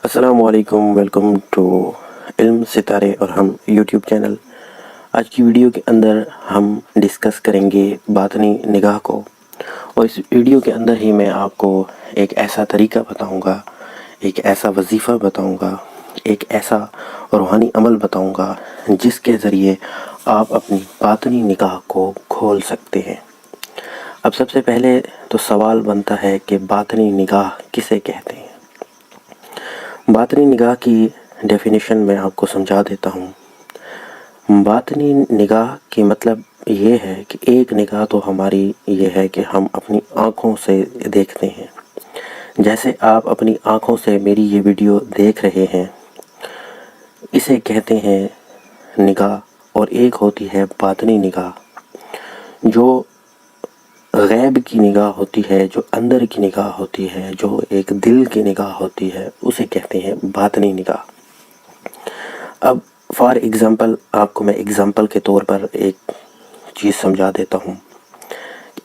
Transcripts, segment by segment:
السلام علیکم، welcome to علم ستارے اور ہم یوٹیوب چینل۔ آج کی ویڈیو کے اندر ہم ڈسکس کریں گے باطنی نگاہ کو، اور اس ویڈیو کے اندر ہی میں آپ کو ایک ایسا طریقہ بتاؤں گا، ایک ایسا وظیفہ بتاؤں گا، ایک ایسا روحانی عمل بتاؤں گا جس کے ذریعے آپ اپنی باطنی نگاہ کو کھول سکتے ہیں۔ اب سب سے پہلے تو سوال بنتا ہے کہ باطنی نگاہ کسے کہتے ہیں؟ باطنی نگاہ کی ڈیفینیشن میں آپ کو سمجھا دیتا ہوں۔ باطنی نگاہ کی مطلب یہ ہے کہ ایک نگاہ تو ہماری یہ ہے کہ ہم اپنی آنکھوں سے دیکھتے ہیں، جیسے آپ اپنی آنکھوں سے میری یہ ویڈیو دیکھ رہے ہیں، اسے کہتے ہیں نگاہ۔ اور ایک ہوتی ہے باطنی نگاہ، جو غیب کی نگاہ ہوتی ہے، جو اندر کی نگاہ ہوتی ہے، جو ایک دل کی نگاہ ہوتی ہے، اسے کہتے ہیں باطنی نگاہ۔ اب فار ایگزامپل آپ کو میں ایگزامپل کے طور پر ایک چیز سمجھا دیتا ہوں۔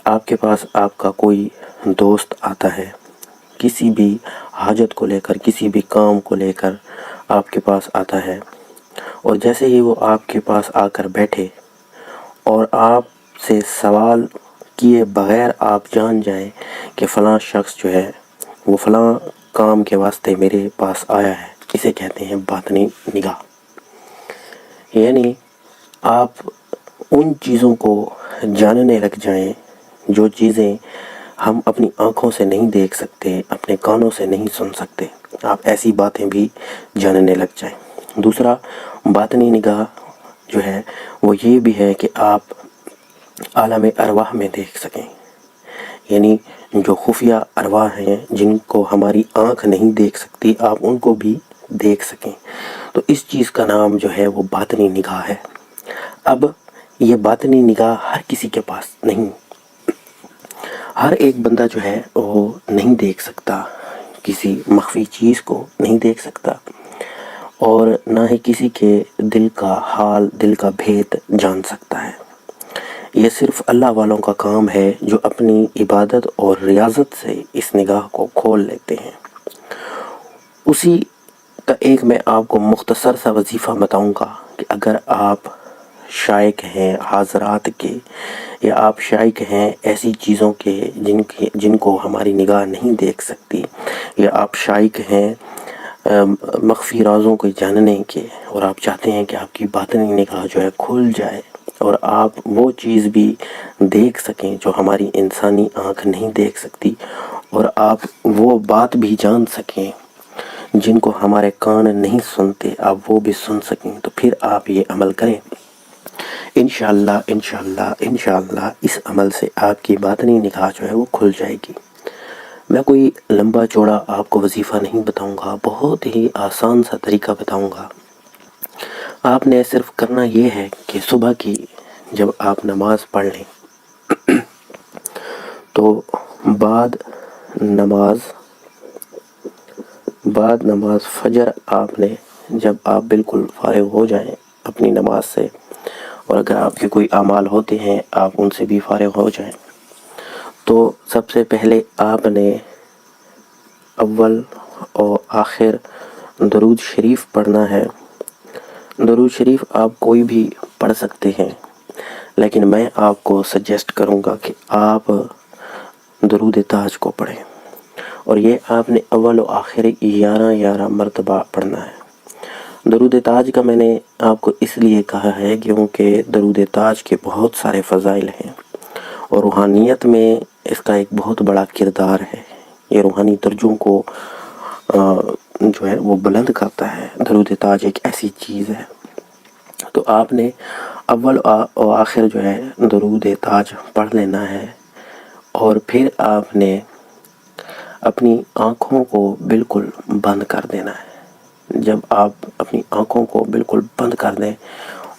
آپ کے پاس آپ کا کوئی دوست آتا ہے، کسی بھی حاجت کو لے کر، کسی بھی کام کو لے کر آپ کے پاس آتا ہے، اور جیسے ہی وہ آپ کے پاس آ کر بیٹھے اور آپ سے سوال کیے بغیر آپ جان جائیں کہ فلاں شخص جو ہے وہ فلاں کام کے واسطے میرے پاس آیا ہے، اسے کہتے ہیں باطنی نگاہ۔ یعنی آپ ان چیزوں کو جاننے لگ جائیں جو چیزیں ہم اپنی آنکھوں سے نہیں دیکھ سکتے، اپنے کانوں سے نہیں سن سکتے، آپ ایسی باتیں بھی جاننے لگ جائیں۔ دوسرا باطنی نگاہ جو ہے وہ یہ بھی ہے کہ آپ عالم ارواح میں دیکھ سکیں، یعنی جو خفیہ ارواح ہیں جن کو ہماری آنکھ نہیں دیکھ سکتی، آپ ان کو بھی دیکھ سکیں۔ تو اس چیز کا نام جو ہے وہ باطنی نگاہ ہے۔ اب یہ باطنی نگاہ ہر کسی کے پاس نہیں، ہر ایک بندہ جو ہے وہ نہیں دیکھ سکتا، کسی مخفی چیز کو نہیں دیکھ سکتا، اور نہ ہی کسی کے دل کا حال، دل کا بھید جان سکتا ہے۔ یہ صرف اللہ والوں کا کام ہے جو اپنی عبادت اور ریاضت سے اس نگاہ کو کھول لیتے ہیں۔ اسی کا ایک میں آپ کو مختصر سا وظیفہ بتاؤں گا کہ اگر آپ شائق ہیں حاضرات کے، یا آپ شائق ہیں ایسی چیزوں کے جن کو ہماری نگاہ نہیں دیکھ سکتی، یا آپ شائق ہیں مخفی رازوں کو جاننے کے، اور آپ چاہتے ہیں کہ آپ کی باطنی نگاہ جو ہے کھل جائے اور آپ وہ چیز بھی دیکھ سکیں جو ہماری انسانی آنکھ نہیں دیکھ سکتی، اور آپ وہ بات بھی جان سکیں جن کو ہمارے کان نہیں سنتے، آپ وہ بھی سن سکیں، تو پھر آپ یہ عمل کریں۔ انشاءاللہ انشاءاللہ انشاءاللہ اس عمل سے آپ کی باطنی نگاہ جو ہے وہ کھل جائے گی۔ میں کوئی لمبا چوڑا آپ کو وظیفہ نہیں بتاؤں گا، بہت ہی آسان سا طریقہ بتاؤں گا۔ آپ نے صرف کرنا یہ ہے کہ صبح کی جب آپ نماز پڑھ لیں تو بعد نماز فجر آپ نے، جب آپ بالکل فارغ ہو جائیں اپنی نماز سے، اور اگر آپ کے کوئی اعمال ہوتے ہیں آپ ان سے بھی فارغ ہو جائیں، تو سب سے پہلے آپ نے اول اور آخر درود شریف پڑھنا ہے۔ درود شریف آپ کوئی بھی پڑھ سکتے ہیں، لیکن میں آپ کو سجیسٹ کروں گا کہ آپ درود تاج کو پڑھیں، اور یہ آپ نے اول و آخر 11 مرتبہ پڑھنا ہے۔ درود تاج کا میں نے آپ کو اس لیے کہا ہے کیونکہ درود تاج کے بہت سارے فضائل ہیں، اور روحانیت میں اس کا ایک بہت بڑا کردار ہے۔ یہ روحانی درجوں کو جو ہے وہ بلند کرتا ہے۔ درود تاج ایک ایسی چیز ہے، تو آپ نے اول و آخر جو ہے درود تاج پڑھ لینا ہے، اور پھر آپ نے اپنی آنکھوں کو بالکل بند کر دینا ہے۔ جب آپ اپنی آنکھوں کو بالکل بند کر دیں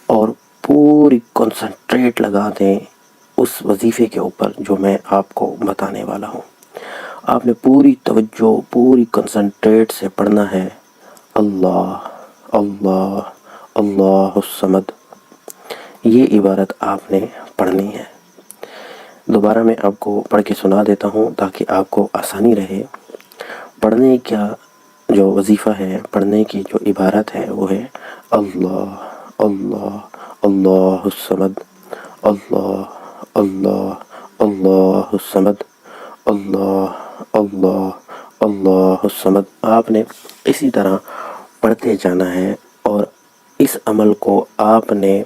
اور پوری کنسنٹریٹ لگا دیں اس وظیفے کے اوپر جو میں آپ کو بتانے والا ہوں، آپ نے پوری توجہ، پوری کنسنٹریٹ سے پڑھنا ہے اللہ اللہ اللہ الصمد۔ یہ عبارت آپ نے پڑھنی ہے۔ دوبارہ میں آپ کو پڑھ کے سنا دیتا ہوں تاکہ آپ کو آسانی رہے۔ پڑھنے کا جو وظیفہ ہے، پڑھنے کی جو عبارت ہے وہ ہے اللہ اللہ اللہ الصمد، اللہ اللہ اللہ الصمد، اللہ اللہ اللہ الصمد۔ آپ نے اسی طرح پڑھتے جانا ہے اور اس عمل کو آپ نے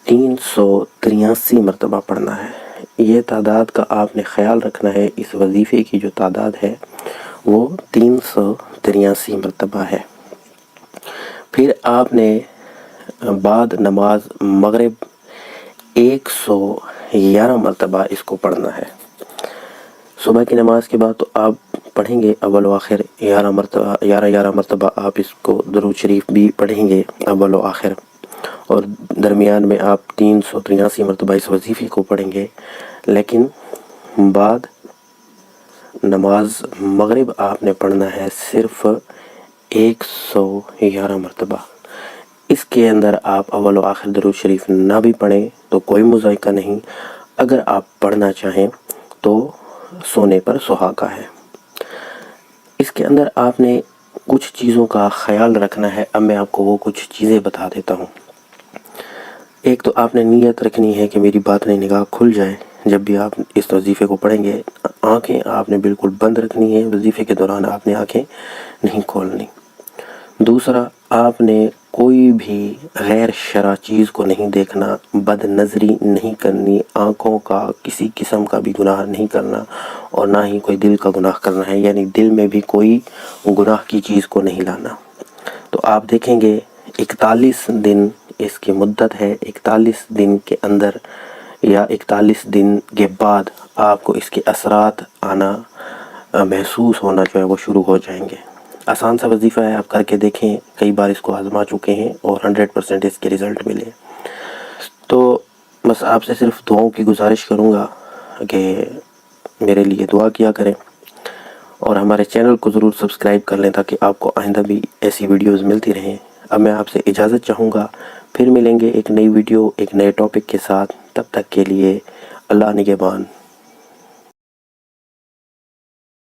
383 مرتبہ پڑھنا ہے۔ یہ تعداد کا آپ نے خیال رکھنا ہے، اس وظیفے کی جو تعداد ہے وہ 383 مرتبہ ہے۔ پھر آپ نے بعد نماز مغرب 111 مرتبہ اس کو پڑھنا ہے۔ صبح کی نماز کے بعد تو آپ پڑھیں گے اول و آخر 11 مرتبہ آپ اس کو درود شریف بھی پڑھیں گے اول و آخر، اور درمیان میں آپ 383 مرتبہ اس وظیفے کو پڑھیں گے، لیکن بعد نماز مغرب آپ نے پڑھنا ہے صرف 111 مرتبہ۔ اس کے اندر آپ اول و آخر درود شریف نہ بھی پڑھیں تو کوئی مذائقہ نہیں، اگر آپ پڑھنا چاہیں تو سونے پر سہاگا ہے۔ اس کے اندر آپ نے کچھ چیزوں کا خیال رکھنا ہے، اب میں آپ کو وہ کچھ چیزیں بتا دیتا ہوں۔ ایک تو آپ نے نیت رکھنی ہے کہ میری باطنی نگاہ کھل جائے جب بھی آپ اس وظیفے کو پڑھیں گے، آنکھیں آپ نے بالکل بند رکھنی ہے، وظیفے کے دوران آپ نے آنکھیں نہیں کھولنی۔ دوسرا، آپ نے کوئی بھی غیر شرع چیز کو نہیں دیکھنا، بد نظری نہیں کرنی، آنکھوں کا کسی قسم کا بھی گناہ نہیں کرنا، اور نہ ہی کوئی دل کا گناہ کرنا ہے، یعنی دل میں بھی کوئی گناہ کی چیز کو نہیں لانا۔ تو آپ دیکھیں گے 41 دن اس کی مدت ہے، 41 دن کے اندر یا 41 دن کے بعد آپ کو اس کے اثرات آنا، محسوس ہونا جو ہے وہ شروع ہو جائیں گے۔ آسان سا وظیفہ ہے، آپ کر کے دیکھیں، کئی بار اس کو آزما چکے ہیں اور 100% اس کے رزلٹ ملے۔ تو بس آپ سے صرف دعاؤں کی گزارش کروں گا کہ میرے لیے دعا کیا کریں، اور ہمارے چینل کو ضرور سبسکرائب کر لیں تاکہ آپ کو آئندہ بھی ایسی ویڈیوز ملتی رہیں۔ اب میں آپ سے اجازت چاہوں گا، پھر ملیں گے ایک نئی ویڈیو ایک نئے ٹاپک کے ساتھ، تب تک کے لیے اللہ نگہبان۔